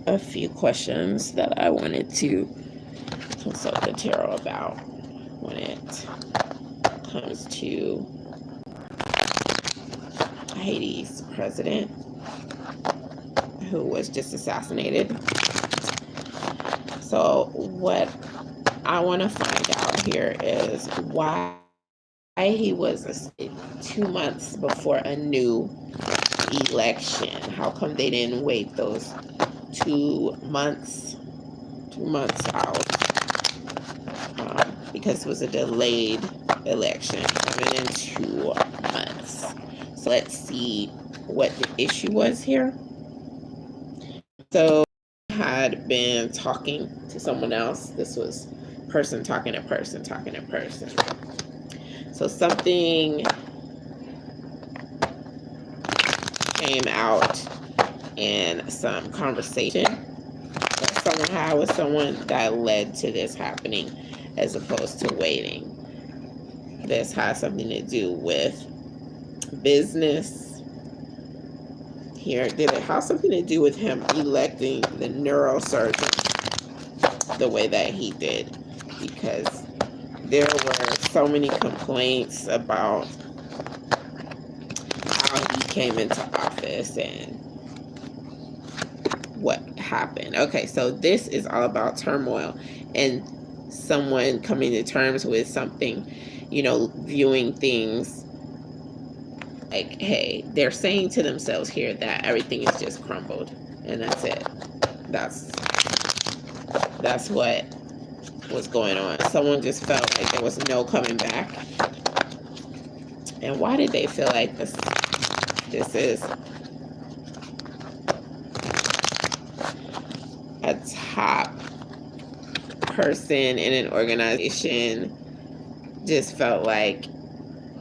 a few questions that I wanted to consult the tarot about when it comes to Haiti's president who was just assassinated. So what I want to find out here is why he was assassinated 2 months before a new election. How come they didn't wait those 2 months out? Because it was a delayed election coming in 2 months. So let's see what the issue was here. So I had been talking to someone else. This was person talking to person talking to person. So something came out in some conversation that someone had with someone that led to this happening as opposed to waiting. This has something to do with business. Here, did it have something to do with him electing the neurosurgeon the way that he did? Because there were so many complaints about how he came into office and what happened. Okay, so this is all about turmoil and someone coming to terms with something, viewing things like, hey, they're saying to themselves here that everything is just crumbled and that's it. That's what was going on. Someone just felt like there was no coming back. And why did they feel like this is a top person in an organization? Just felt like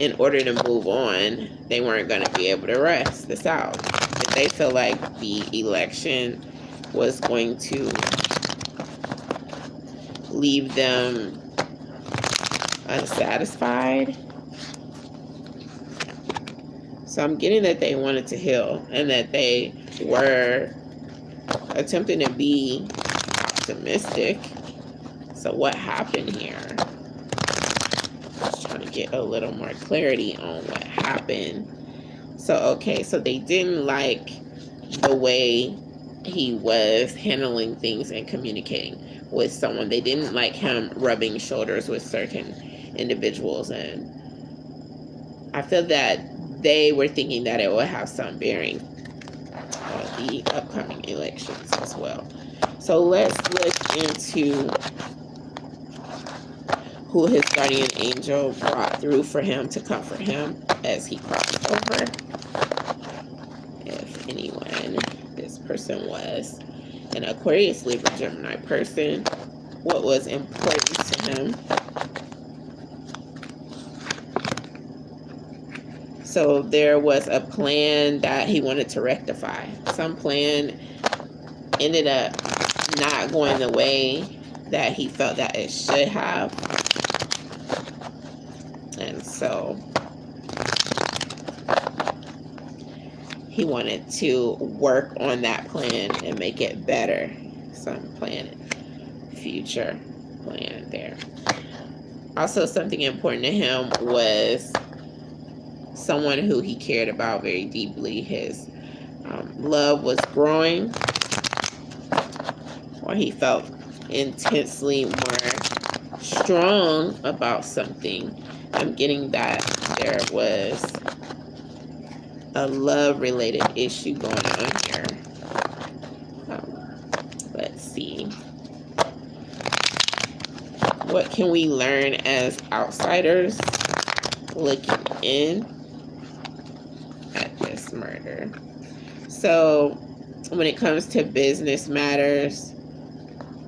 in order to move on, they weren't going to be able to rest this out. If they feel like the election was going to leave them unsatisfied. So I'm getting that they wanted to heal and that they were attempting to be optimistic. So what happened here? Just trying to get a little more clarity on what happened. So, okay, so they didn't like the way he was handling things and communicating with someone. They didn't like him rubbing shoulders with certain individuals. And I feel that they were thinking that it would have some bearing on the upcoming elections as well. So let's look into who his guardian angel brought through for him to comfort him as he crossed over. If anyone, this person was an Aquarius, Libra, Gemini person, what was important to him. So there was a plan that he wanted to rectify. Some plan ended up not going the way that he felt that it should have. And so he wanted to work on that plan and make it better. Some plan, future plan there. Also, something important to him was someone who he cared about very deeply. His love was growing, or he felt intensely more strong about something. I'm getting that there was a love-related issue going on here. Let's see. What can we learn as outsiders looking in at this murder? So when it comes to business matters,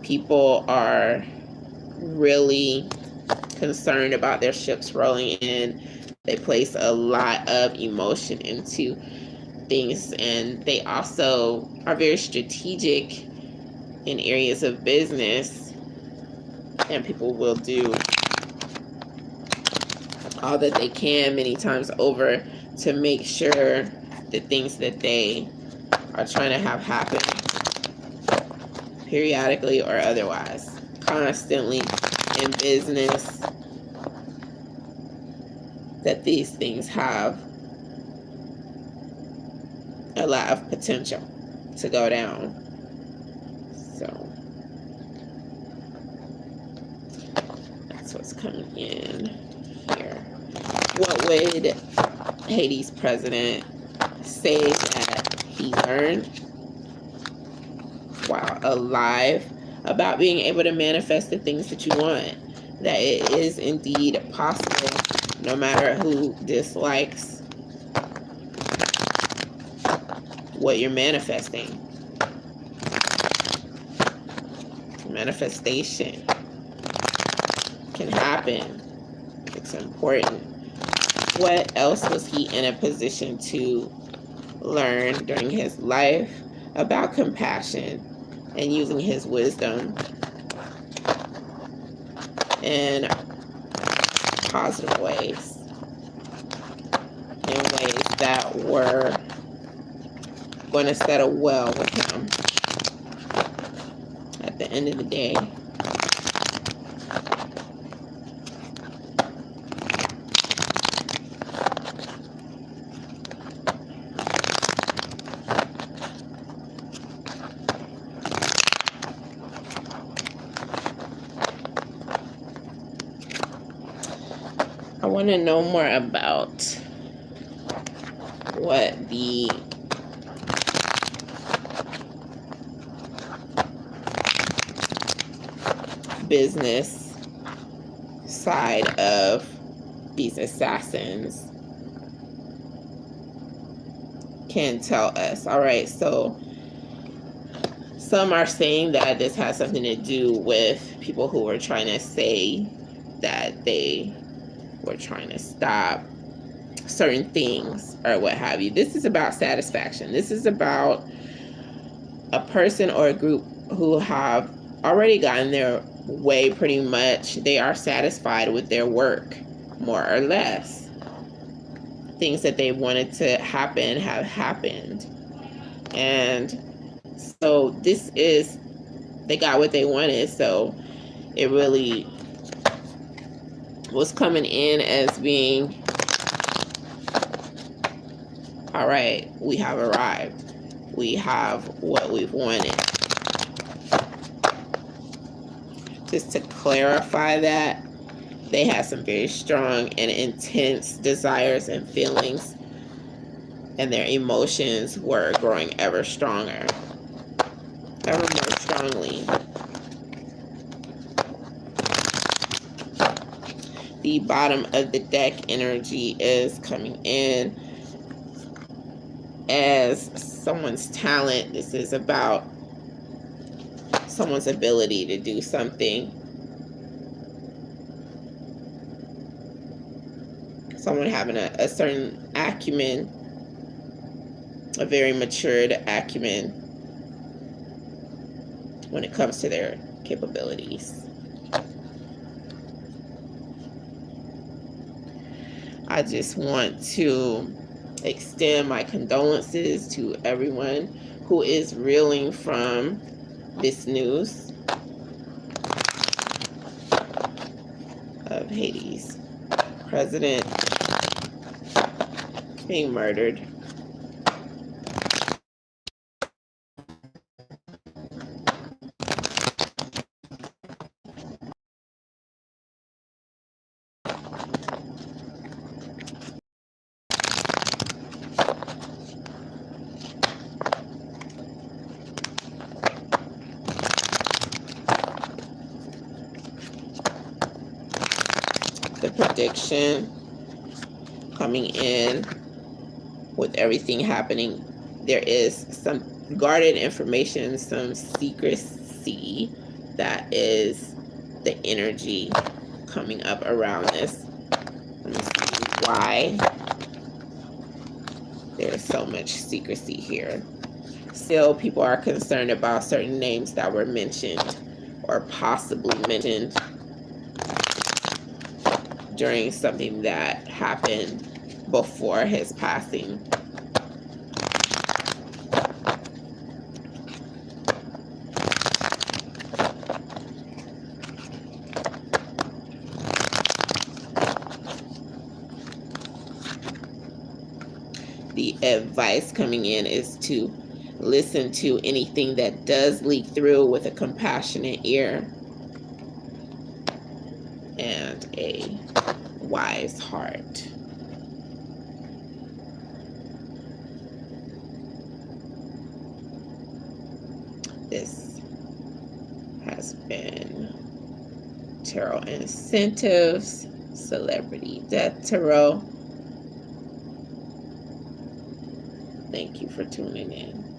people are really concerned about their ships rolling in. They place a lot of emotion into things, and they also are very strategic in areas of business, and people will do all that they can many times over to make sure the things that they are trying to have happen periodically or otherwise, constantly in business, that these things have a lot of potential to go down. So that's what's coming in here. What would Haiti's president say that he learned while alive about being able to manifest the things that you want? That it is indeed possible, no matter who dislikes what you're manifesting. Manifestation can happen. It's important. What else was he in a position to learn during his life about compassion and using his wisdom in positive ways, in ways that were going to settle well with him at the end of the day? I want to know more about what the business side of these assassins can tell us. All right, so some are saying that this has something to do with people who were trying to say that they were trying to stop certain things or what have you. This is about satisfaction. This is about a person or a group who have already gotten their way pretty much. They are satisfied with their work, more or less. Things that they wanted to happen have happened. And so this is, they got what they wanted. So it really was coming in as being, all right, we have arrived. We have what we've wanted. Just to clarify that, they had some very strong and intense desires and feelings, and their emotions were growing ever stronger, ever more strongly. The bottom of the deck energy is coming in as someone's talent. This is about someone's ability to do something. Someone having a certain acumen, a very matured acumen when it comes to their capabilities. I just want to extend my condolences to everyone who is reeling from this news of Haiti's president being murdered. The prediction coming in with everything happening, there is some guarded information, some secrecy that is the energy coming up around this. Let me see why there's so much secrecy here. Still, people are concerned about certain names that were mentioned or possibly mentioned during something that happened before his passing. advice coming in is to listen to anything that does leak through with a compassionate ear and a wise heart. This has been Tarot Incentives, Celebrity Death Tarot. Thank you for tuning in.